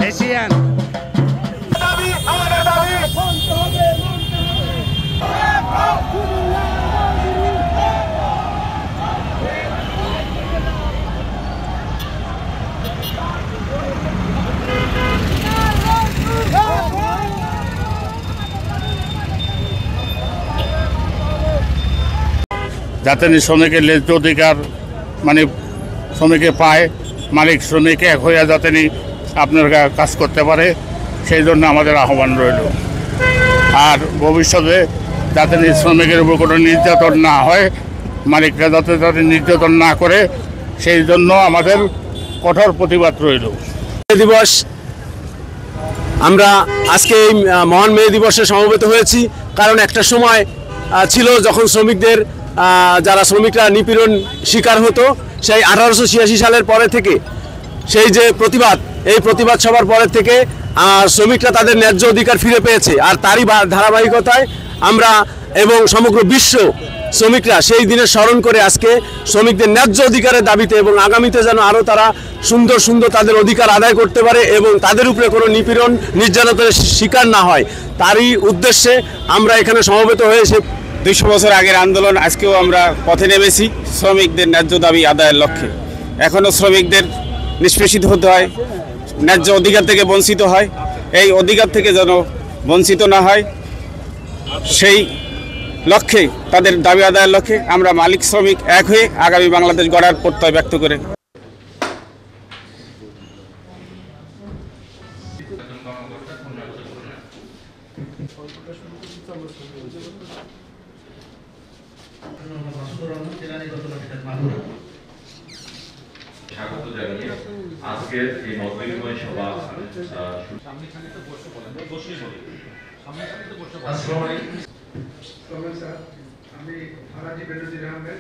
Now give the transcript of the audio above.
Asian যাতে শ্রমিকের ন্যায্য অধিকার মানে শ্রমিকে পায়, মালিক শ্রমিক এক হইয়া যাতে আপনার কাজ করতে পারে, সেই জন্য আমাদের আহ্বান রইল। আর ভবিষ্যতে যাতে শ্রমিকের উপর কোনো নির্যাতন না হয়, মালিকরা যাতে নির্যাতন না করে, সেই জন্য আমাদের কঠোর প্রতিবাদ রইল। মে দিবস, আমরা আজকে এই মহান মে দিবসে সমবেত হয়েছি, কারণ একটা সময় ছিল যখন শ্রমিকদের যারা শ্রমিকরা নিপীড়ন শিকার হতো, সেই 1886 সালের পরে থেকে সেই যে প্রতিবাদ, এই প্রতিবাদ সভার পরে থেকে শ্রমিকরা তাদের ন্যায্য অধিকার ফিরে পেয়েছে। আর তারই ধারাবাহিকতায় আমরা এবং সমগ্র বিশ্ব শ্রমিকরা সেই দিনের স্মরণ করে আজকে শ্রমিকদের ন্যায্য অধিকারের দাবিতে এবং আগামীতে যেন আরও তারা সুন্দর সুন্দর তাদের অধিকার আদায় করতে পারে এবং তাদের উপরে কোনো নিপীড়ন নির্যাতনের শিকার না হয়, তারই উদ্দেশ্যে আমরা এখানে সমবেত হয়েছি। 200 বছর আগের আন্দোলন, আজকেও আমরা পথে নেমেছি শ্রমিকদের ন্যায্য দাবি আদায়ের লক্ষ্যে। এখনও শ্রমিকদের নিষ্পেষিত হতে হয়, ন্যায্য অধিকার থেকে বঞ্চিত হয়। এই অধিকার থেকে যেন বঞ্চিত না হয়, সেই লক্ষ্যে, তাদের দাবি আদায়ের লক্ষ্যে আমরা মালিক শ্রমিক এক হয়ে আগামী বাংলাদেশ গড়ার প্রত্যয় ব্যক্ত করে স্বাগত জানিয়ে আজকের এই মতবিনিময় সভা আমি ফারাজি বেনজির আহমেদ